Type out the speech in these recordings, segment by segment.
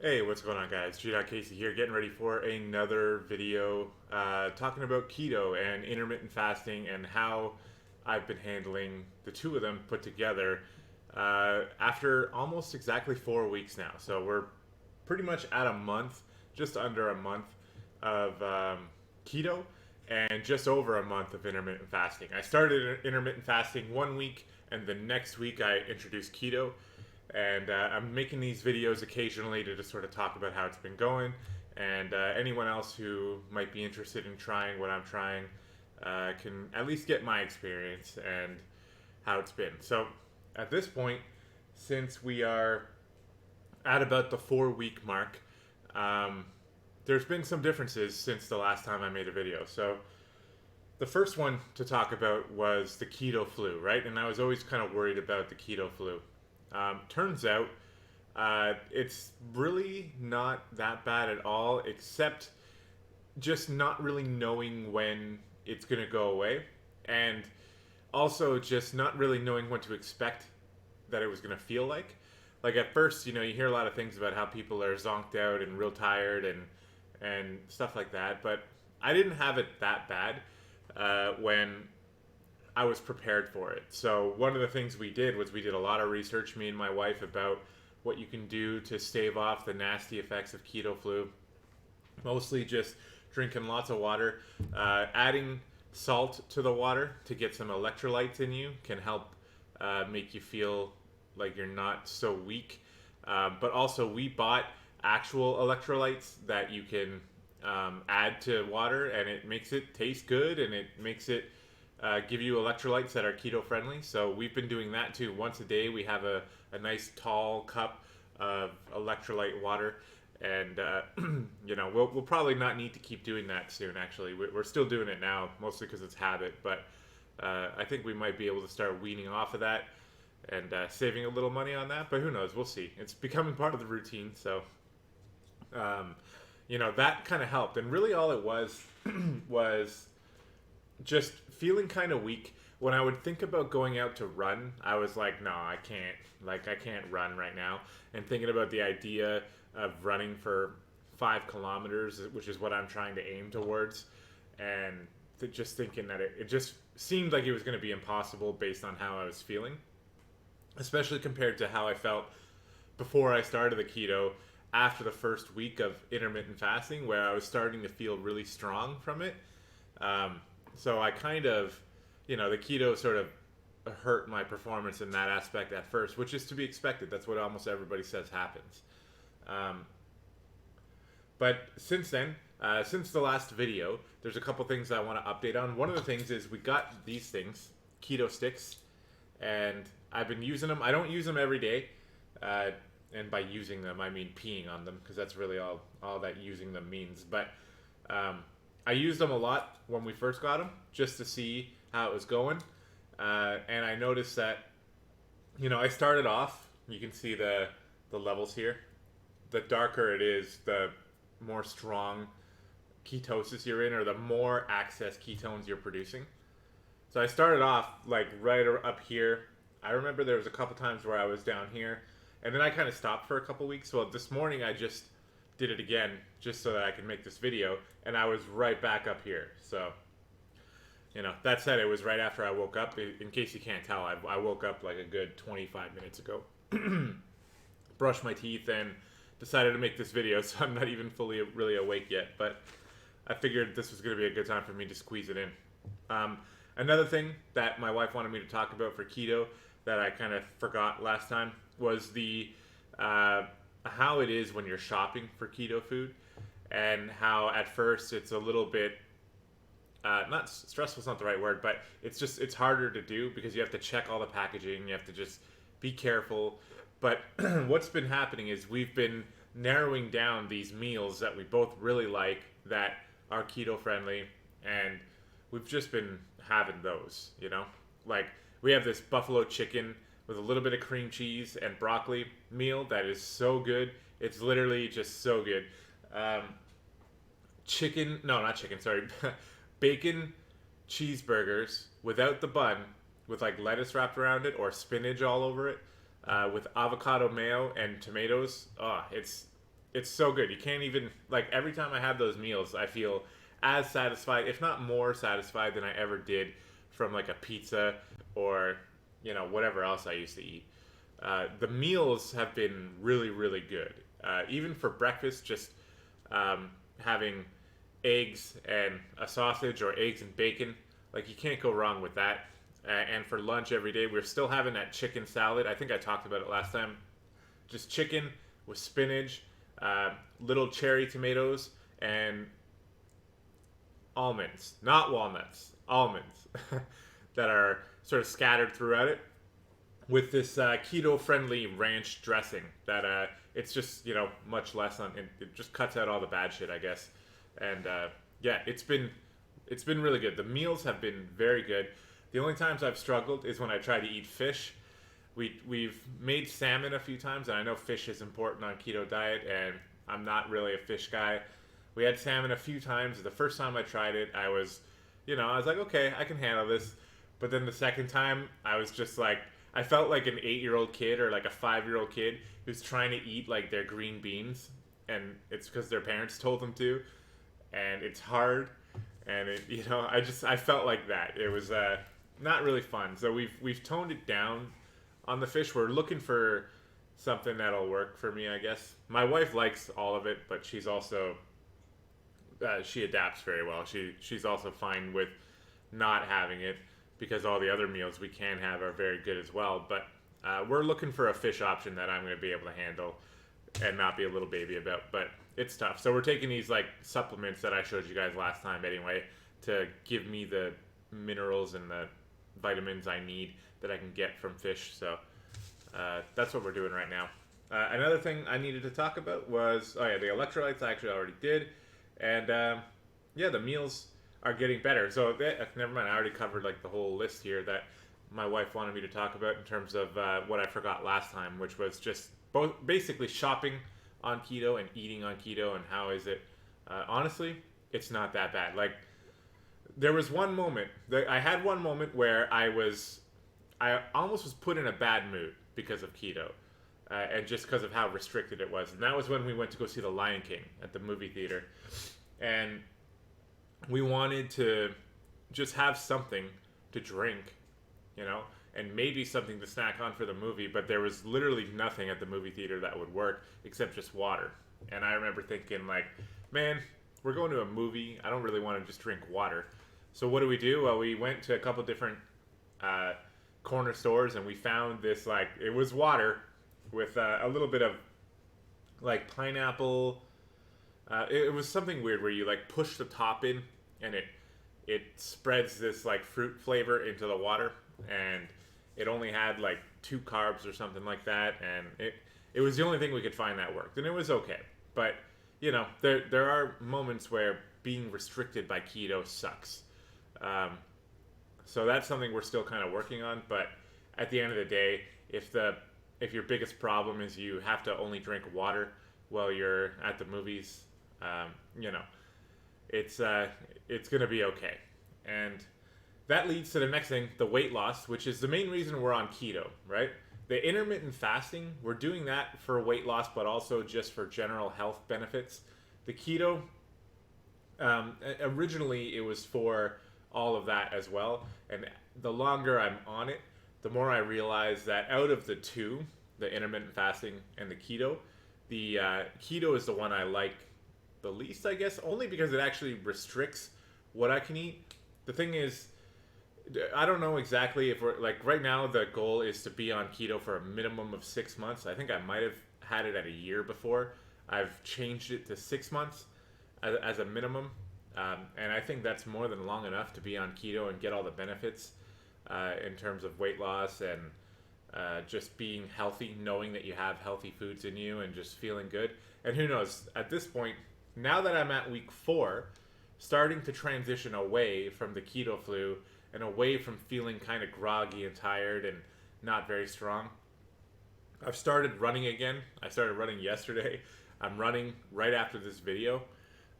Hey, what's going on, guys? Gdoggcasey here, getting ready for another video talking about keto and intermittent fasting and how I've been handling the two of them put together after almost exactly 4 weeks now. So we're pretty much at a month, just under a month of keto and just over a month of intermittent fasting. I started intermittent fasting 1 week, and the next week I introduced keto. And I'm making these videos occasionally to just sort of talk about how it's been going. And anyone else who might be interested in trying what I'm trying can at least get my experience and how it's been. So at this point, since we are at about the 4 week mark, um, there's been some differences since the last time I made a video. So the first one to talk about was the keto flu, right? And I was always kind of worried about the keto flu. Turns out it's really not that bad at all, except just not really knowing when it's going to go away. And also just not really knowing what to expect that it was going to feel like. Like at first, you hear a lot of things about how people are zonked out and real tired and stuff like that. But I didn't have it that bad when I was prepared for it. So one of the things we did was we did a lot of research, me and my wife, about what you can do to stave off the nasty effects of keto flu. Mostly just drinking lots of water, adding salt to the water to get some electrolytes in you can help make you feel like you're not so weak. But also, we bought actual electrolytes that you can add to water, and it makes it taste good, and it makes it give you electrolytes that are keto friendly. So we've been doing that too. Once a day, we have a nice tall cup of electrolyte water. And, we'll probably not need to keep doing that soon, actually. We're still doing it now, mostly because it's habit. But I think we might be able to start weaning off of that and saving a little money on that. But who knows? We'll see. It's becoming part of the routine. So, that kind of helped. And really all it was was just feeling kind of weak. When I would think about going out to run, I was like, no, I can't. Like, I can't run right now. And thinking about the idea of running for 5 kilometers, which is what I'm trying to aim towards, and just thinking that it just seemed like it was going to be impossible based on how I was feeling, especially compared to how I felt before I started the keto after the first week of intermittent fasting, where I was starting to feel really strong from it. So I kind of, the keto sort of hurt my performance in that aspect at first, which is to be expected. That's what almost everybody says happens. But since then, since the last video, there's a couple things I want to update on. One of the things is we got these things, Keto Sticks, and I've been using them. I don't use them every day, and by using them, I mean peeing on them, because that's really all that using them means. But I used them a lot when we first got them, just to see how it was going. And I noticed that, I started off, you can see the levels here. The darker it is, the more strong ketosis you're in, or the more excess ketones you're producing. So I started off like right up here. I remember there was a couple times where I was down here, and then I kind of stopped for a couple weeks. Well, this morning I just did it again just so that I could make this video, and I was right back up here. So, that said, it was right after I woke up. In case you can't tell, I woke up like a good 25 minutes ago. Brushed my teeth and decided to make this video, so I'm not even fully really awake yet, but I figured this was going to be a good time for me to squeeze it in. Another thing that my wife wanted me to talk about for keto that I kind of forgot last time was the how it is when you're shopping for keto food, and how at first it's a little bit not stressful is not the right word, but it's harder to do because you have to check all the packaging, you have to just be careful. But what's been happening is we've been narrowing down these meals that we both really like that are keto friendly, and we've just been having those, Like, we have this buffalo chicken with a little bit of cream cheese and broccoli meal that is so good. It's literally just so good. Not chicken, sorry. Bacon cheeseburgers without the bun, with like lettuce wrapped around it or spinach all over it, with avocado mayo and tomatoes. Oh, it's so good. You can't even, like, every time I have those meals, I feel as satisfied, if not more satisfied, than I ever did from like a pizza or whatever else I used to eat. The meals have been really, really good. Even for breakfast, just having eggs and a sausage or eggs and bacon, like you can't go wrong with that. And for lunch every day, we're still having that chicken salad. I think I talked about it last time. Just chicken with spinach, little cherry tomatoes, and almonds, not walnuts, almonds that are sort of scattered throughout it with this keto-friendly ranch dressing that it's just much less on. It just cuts out all the bad shit, I guess. And yeah, it's been really good. The meals have been very good. The only times I've struggled is when I try to eat fish. We've made salmon a few times, and I know fish is important on keto diet, and I'm not really a fish guy. We had salmon a few times. The first time I tried it, I was like, okay, I can handle this. But then the second time, I was just like, I felt like an 8-year-old kid or like a 5-year-old kid who's trying to eat like their green beans, and it's because their parents told them to, and it's hard, and I felt like that. It was not really fun. So we've toned it down on the fish. We're looking for something that'll work for me, I guess. My wife likes all of it, but she's also she adapts very well. She's also fine with not having it because all the other meals we can have are very good as well. But we're looking for a fish option that I'm going to be able to handle and not be a little baby about. But it's tough. So we're taking these like supplements that I showed you guys last time anyway to give me the minerals and the vitamins I need that I can get from fish. So that's what we're doing right now. Another thing I needed to talk about was, the electrolytes I actually already did. And the meals are getting better. So never mind, I already covered like the whole list here that my wife wanted me to talk about in terms of what I forgot last time, which was just basically shopping on keto and eating on keto and how is it. Honestly, it's not that bad. Like, there was one moment, I had one moment where I almost was put in a bad mood because of keto. And just because of how restricted it was. And that was when we went to go see The Lion King at the movie theater. And we wanted to just have something to drink, and maybe something to snack on for the movie. But there was literally nothing at the movie theater that would work except just water. And I remember thinking, like, man, we're going to a movie. I don't really want to just drink water. So what do? Well, we went to a couple different corner stores, and we found this, like, it was water with a little bit of like pineapple. It was something weird where you like push the top in and it spreads this like fruit flavor into the water, and it only had like 2 carbs or something like that, and it was the only thing we could find that worked, and it was okay. But there are moments where being restricted by keto sucks. So that's something we're still kind of working on. But at the end of the day, if your biggest problem is you have to only drink water while you're at the movies, it's going to be okay. And that leads to the next thing, the weight loss, which is the main reason we're on keto, right? The intermittent fasting, we're doing that for weight loss, but also just for general health benefits. The keto, originally it was for all of that as well. And the longer I'm on it, the more I realize that out of the two, the intermittent fasting and the keto is the one I like the least, I guess, only because it actually restricts what I can eat. The thing is, I don't know exactly if we're, like, right now the goal is to be on keto for a minimum of 6 months. I think I might have had it at a year before. I've changed it to 6 months as a minimum. And I think that's more than long enough to be on keto and get all the benefits in terms of weight loss and just being healthy, knowing that you have healthy foods in you and just feeling good. And who knows, at this point, now that I'm at week 4, starting to transition away from the keto flu and away from feeling kind of groggy and tired and not very strong, I've started running again. I started running yesterday. I'm running right after this video.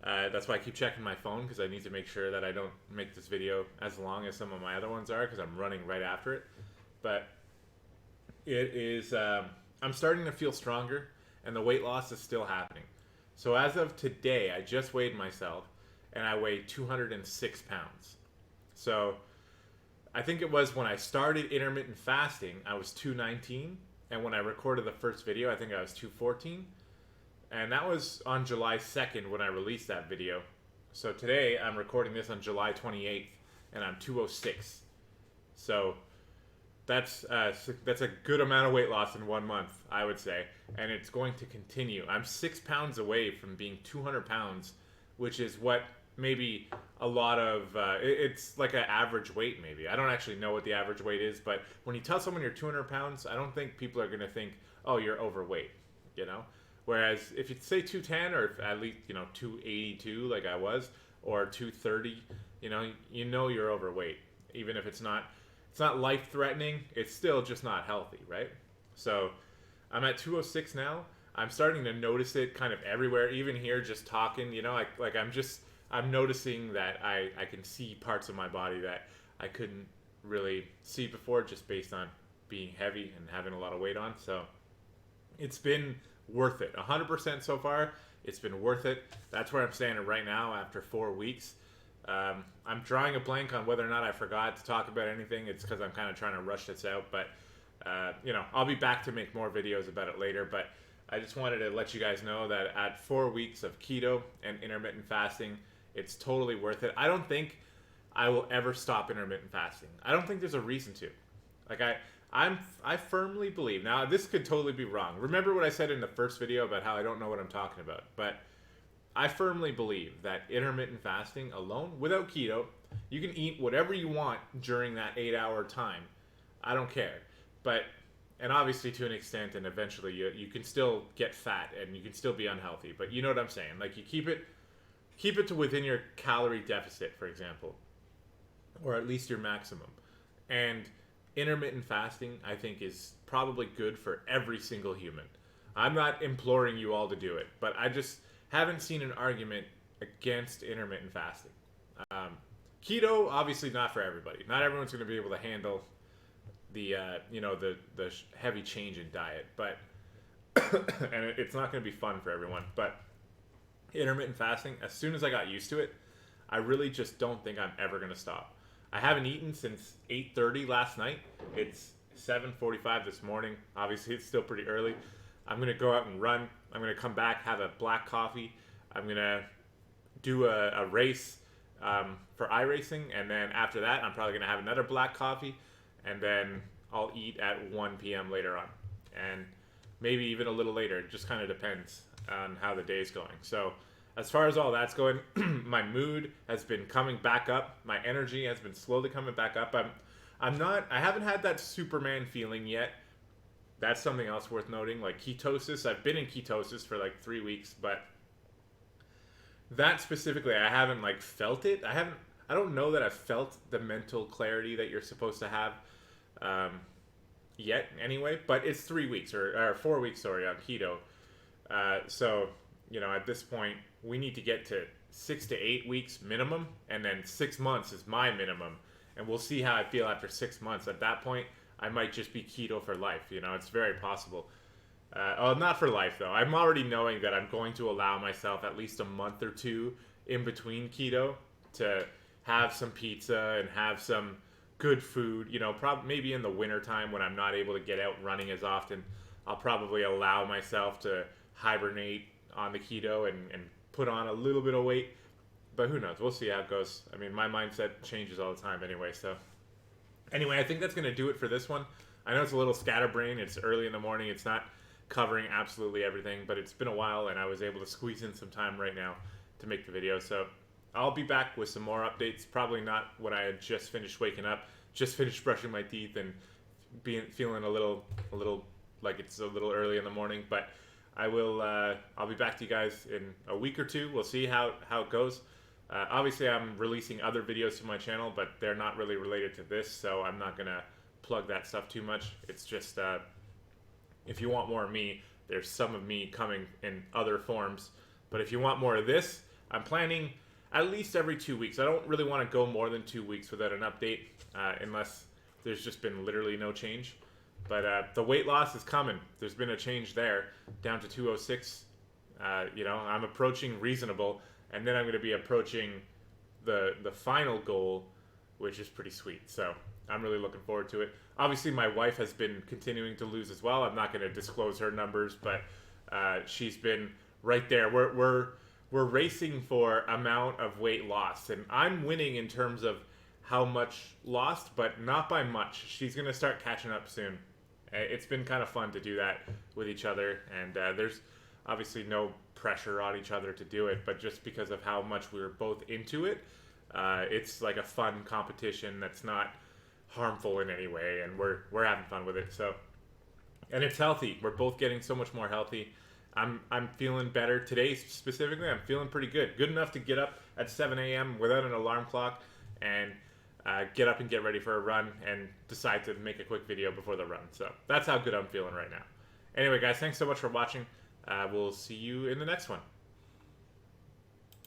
That's why I keep checking my phone, because I need to make sure that I don't make this video as long as some of my other ones are, because I'm running right after it. But it is, I'm starting to feel stronger, and the weight loss is still happening. So as of today, I just weighed myself, and I weigh 206 pounds. So I think it was when I started intermittent fasting, I was 219, and when I recorded the first video, I think I was 214. And that was on July 2nd when I released that video. So today I'm recording this on July 28th, and I'm 206. So that's a good amount of weight loss in 1 month, I would say, and it's going to continue. I'm 6 pounds away from being 200 pounds, which is what maybe a lot of it's like an average weight. Maybe I don't actually know what the average weight is, but when you tell someone you're 200 pounds, I don't think people are going to think, oh, you're overweight, you know. Whereas if you say 210 or at least 282 like I was, or 230, you know you're overweight, even if it's not life threatening. It's still just not healthy, right? So I'm at 206 now. I'm starting to notice it kind of everywhere, even here just talking, I'm noticing that I can see parts of my body that I couldn't really see before, just based on being heavy and having a lot of weight on. So it's been worth it. 100% so far. It's been worth it. That's where I'm standing right now after 4 weeks. I'm drawing a blank on whether or not I forgot to talk about anything. It's because I'm kind of trying to rush this out. But, I'll be back to make more videos about it later. But I just wanted to let you guys know that at 4 weeks of keto and intermittent fasting, it's totally worth it. I don't think I will ever stop intermittent fasting. I don't think there's a reason to. Like, I firmly believe, now this could totally be wrong. Remember what I said in the first video about how I don't know what I'm talking about, but I firmly believe that intermittent fasting alone, without keto, you can eat whatever you want during that 8-hour time. I don't care. And obviously to an extent, and eventually you can still get fat and you can still be unhealthy, but you know what I'm saying? Like, you keep it to within your calorie deficit, for example, or at least your maximum. And intermittent fasting, I think, is probably good for every single human. I'm not imploring you all to do it, but I just haven't seen an argument against intermittent fasting. Keto, obviously not for everybody. Not everyone's going to be able to handle the heavy change in diet, but and it's not going to be fun for everyone. But intermittent fasting, as soon as I got used to it, I really just don't think I'm ever going to stop. I haven't eaten since 8:30 last night. It's 7:45 this morning. Obviously, it's still pretty early. I'm going to go out and run. I'm going to come back, have a black coffee. I'm going to do a race for iRacing, and then after that, I'm probably going to have another black coffee, and then I'll eat at 1 p.m. later on, and maybe even a little later. It just kind of depends on how the day's going. So as far as all that's going, my mood has been coming back up. My energy has been slowly coming back up. I haven't had that Superman feeling yet. That's something else worth noting. Like ketosis, I've been in ketosis for like 3 weeks, but that specifically, I haven't like felt it. I don't know that I've felt the mental clarity that you're supposed to have yet anyway, but it's 3 weeks or 4 weeks, sorry, on keto. So, at this point, we need to get to 6 to 8 weeks minimum, and then 6 months is my minimum, and we'll see how I feel after 6 months. At that point, I might just be keto for life. It's very possible. Not for life, though. I'm already knowing that I'm going to allow myself at least a month or two in between keto to have some pizza and have some good food. Maybe in the wintertime when I'm not able to get out running as often, I'll probably allow myself to hibernate on the keto and put on a little bit of weight. But who knows? We'll see how it goes. I mean, my mindset changes all the time anyway, so... Anyway, I think that's going to do it for this one. I know it's a little scatterbrained. It's early in the morning. It's not covering absolutely everything, but it's been a while, and I was able to squeeze in some time right now to make the video. So I'll be back with some more updates. Probably not when I had just finished waking up, just finished brushing my teeth, and feeling a little like it's a little early in the morning. But I'll be back to you guys in a week or two. We'll see how it goes. Obviously, I'm releasing other videos to my channel, but they're not really related to this, so I'm not going to plug that stuff too much. It's just, if you want more of me, there's some of me coming in other forms. But if you want more of this, I'm planning at least every 2 weeks. I don't really want to go more than 2 weeks without an update, unless there's just been literally no change. But the weight loss is coming. There's been a change there, down to 206. I'm approaching reasonable, and then I'm going to be approaching the final goal, which is pretty sweet. So I'm really looking forward to it. Obviously, my wife has been continuing to lose as well. I'm not going to disclose her numbers, but she's been right there. We're racing for amount of weight lost, and I'm winning in terms of how much lost, but not by much. She's going to start catching up soon. It's been kind of fun to do that with each other, and there's obviously no pressure on each other to do it, but just because of how much we were both into it, it's like a fun competition that's not harmful in any way, and we're having fun with it. So, and it's healthy. We're both getting so much more healthy. I'm feeling better today specifically. I'm feeling pretty good enough to get up at 7 a.m. without an alarm clock and get up and get ready for a run and decide to make a quick video before the run. So that's how good I'm feeling right now. Anyway, guys, thanks so much for watching. We'll see you in the next one.